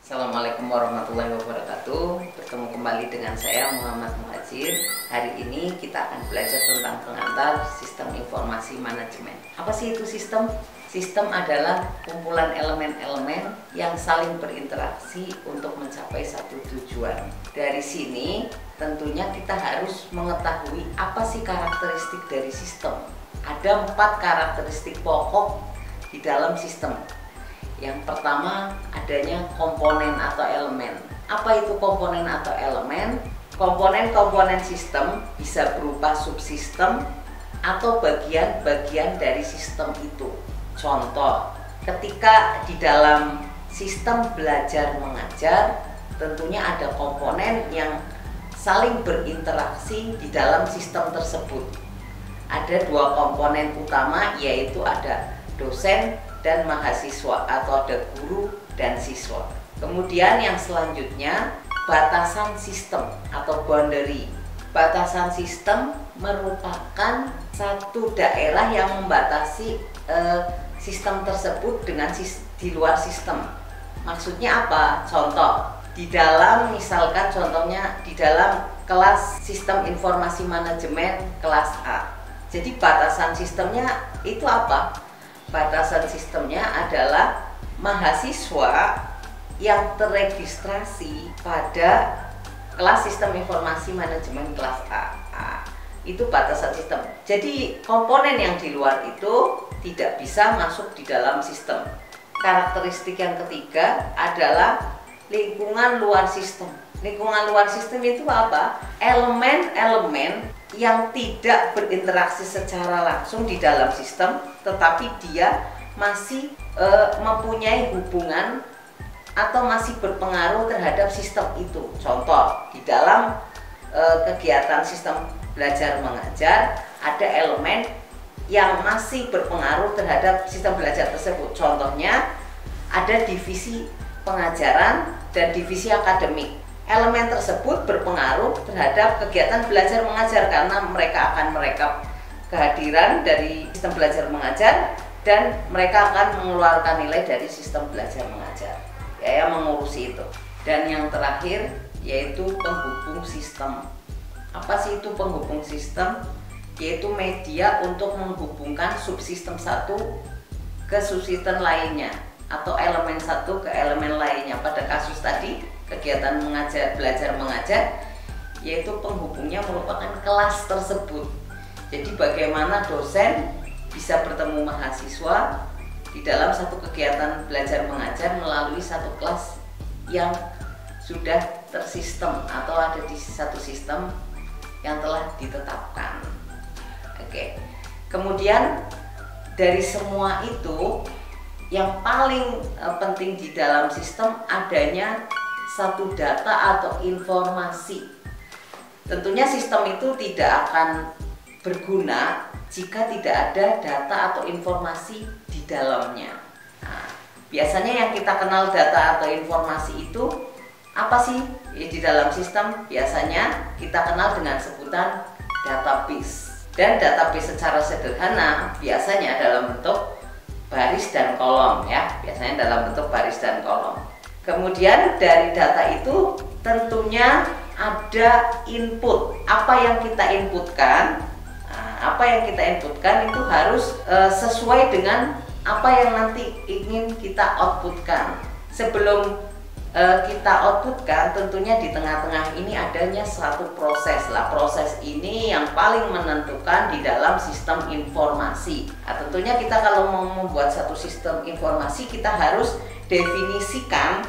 Assalamualaikum warahmatullahi wabarakatuh. Bertemu kembali dengan saya Muhammad Muhajir. Hari ini kita akan belajar tentang pengantar sistem informasi manajemen. Apa sih itu sistem? Sistem adalah kumpulan elemen-elemen yang saling berinteraksi untuk mencapai satu tujuan. Dari sini tentunya kita harus mengetahui apa sih karakteristik dari sistem. Ada 4 karakteristik pokok di dalam sistem. Yang pertama, adanya komponen atau elemen. Apa itu komponen atau elemen? Komponen-komponen sistem bisa berupa subsistem atau bagian-bagian dari sistem itu. Contoh, ketika di dalam sistem belajar mengajar, tentunya ada komponen yang saling berinteraksi di dalam sistem tersebut. Ada 2 komponen utama, yaitu ada dosen dan mahasiswa atau ada guru dan siswa. Kemudian yang selanjutnya, batasan sistem atau boundary. Batasan sistem merupakan satu daerah yang membatasi sistem tersebut dengan di luar sistem. Maksudnya apa? Contoh, di dalam misalkan contohnya di dalam kelas sistem informasi manajemen kelas A. Jadi batasan sistemnya itu apa? Batasan sistemnya adalah mahasiswa yang terregistrasi pada kelas sistem informasi manajemen kelas A. Itu batasan sistem. Jadi komponen yang di luar itu tidak bisa masuk di dalam sistem. Karakteristik yang ketiga adalah lingkungan luar sistem. Lingkungan luar sistem itu apa? Elemen-elemen yang tidak berinteraksi secara langsung di dalam sistem, tetapi dia masih mempunyai hubungan atau masih berpengaruh terhadap sistem itu. Contoh, di dalam kegiatan sistem belajar mengajar ada elemen yang masih berpengaruh terhadap sistem belajar tersebut. Contohnya ada divisi pengajaran dan divisi akademik. Elemen tersebut berpengaruh terhadap kegiatan belajar mengajar karena mereka akan merekap kehadiran dari sistem belajar mengajar dan mereka akan mengeluarkan nilai dari sistem belajar mengajar. Ya, mengurusi itu. Dan yang terakhir yaitu penghubung sistem. Apa sih itu penghubung sistem? Yaitu media untuk menghubungkan subsistem satu ke subsistem lainnya atau elemen satu ke elemen lainnya. Pada kasus tadi kegiatan belajar mengajar, yaitu penghubungnya merupakan kelas tersebut. Jadi bagaimana dosen bisa bertemu mahasiswa di dalam satu kegiatan belajar mengajar melalui satu kelas yang sudah tersistem atau ada di satu sistem yang telah ditetapkan. Oke. Kemudian dari semua itu yang paling penting di dalam sistem adanya satu data atau informasi. Tentunya sistem itu tidak akan berguna jika tidak ada data atau informasi di dalamnya. Nah, biasanya yang kita kenal data atau informasi itu apa sih di dalam sistem? Biasanya kita kenal dengan sebutan database. Dan database secara sederhana biasanya dalam bentuk baris dan kolom, ya. Biasanya dalam bentuk baris dan kolom. Kemudian dari data itu tentunya ada input. Apa yang kita inputkan, itu harus sesuai dengan apa yang nanti ingin kita outputkan. Sebelum kita outputkan, tentunya di tengah-tengah ini adanya satu proses lah. Proses ini yang paling menentukan di dalam sistem informasi. Nah, tentunya kita kalau mau membuat satu sistem informasi, kita harus definisikan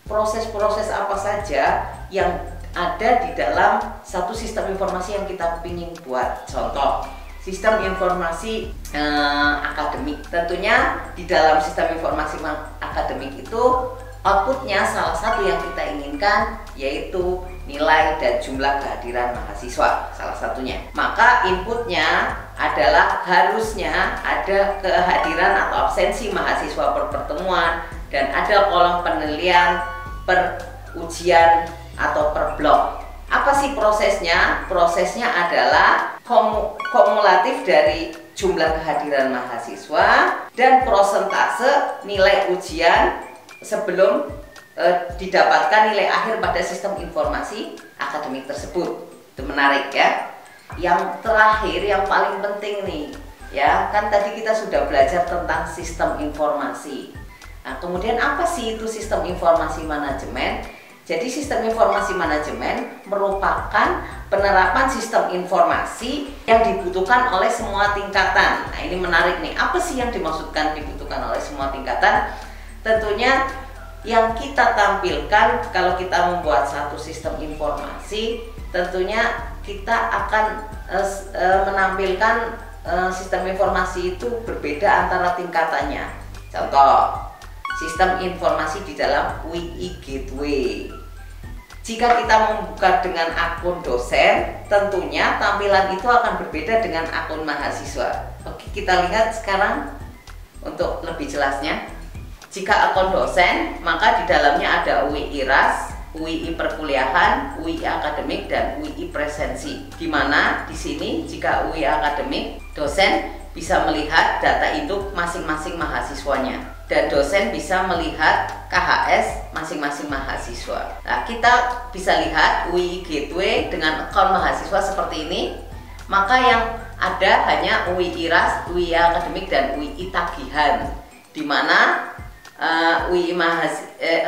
proses-proses apa saja yang ada di dalam satu sistem informasi yang kita ingin buat. Contoh, sistem informasi akademik. Tentunya di dalam sistem informasi akademik itu outputnya salah satu yang kita inginkan yaitu nilai dan jumlah kehadiran mahasiswa, salah satunya. Maka inputnya adalah harusnya ada kehadiran atau absensi mahasiswa per pertemuan dan ada kolom penilaian per ujian atau per blok. Apa sih prosesnya? Prosesnya adalah kumulatif dari jumlah kehadiran mahasiswa dan prosentase nilai ujian sebelum didapatkan nilai akhir pada sistem informasi akademik tersebut. Itu menarik ya. Yang terakhir, yang paling penting nih, ya kan tadi kita sudah belajar tentang sistem informasi. Nah, kemudian apa sih itu sistem informasi manajemen? Jadi sistem informasi manajemen merupakan penerapan sistem informasi yang dibutuhkan oleh semua tingkatan. Nah, ini menarik nih. Apa sih yang dimaksudkan dibutuhkan oleh semua tingkatan? Tentunya yang kita tampilkan kalau kita membuat satu sistem informasi, tentunya kita akan menampilkan sistem informasi itu berbeda antara tingkatannya. Contoh, sistem informasi di dalam UI Gateway. Jika kita membuka dengan akun dosen, tentunya tampilan itu akan berbeda dengan akun mahasiswa. Oke, kita lihat sekarang untuk lebih jelasnya. Jika akun dosen, maka di dalamnya ada UI IRAS, UI perkuliahan, UI akademik, dan UI presensi. Di mana di sini jika UI akademik, dosen bisa melihat data induk masing-masing mahasiswanya. Dan dosen bisa melihat KHS masing-masing mahasiswa. Nah, kita bisa lihat UI Gateway dengan akun mahasiswa seperti ini. Maka yang ada hanya UI IRAS, UI akademik, dan UI tagihan. Di mana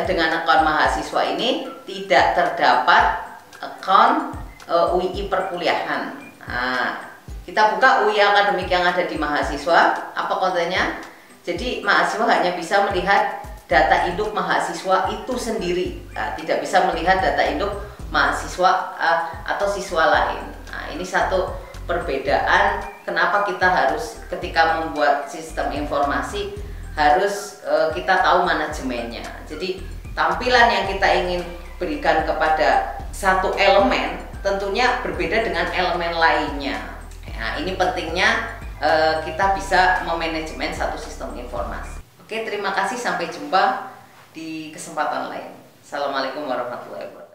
dengan akun mahasiswa ini tidak terdapat akun UI perkuliahan. Nah, kita buka UI akademik yang ada di mahasiswa. Apa kontennya? Jadi mahasiswa hanya bisa melihat data induk mahasiswa itu sendiri, tidak bisa melihat data induk mahasiswa atau siswa lain. Nah, ini satu perbedaan kenapa kita harus ketika membuat sistem informasi harus kita tahu manajemennya. Jadi tampilan yang kita ingin berikan kepada satu elemen tentunya berbeda dengan elemen lainnya. Nah, ini pentingnya kita bisa memanajemen satu sistem informasi. Oke, terima kasih, sampai jumpa di kesempatan lain. Assalamualaikum warahmatullahi wabarakatuh.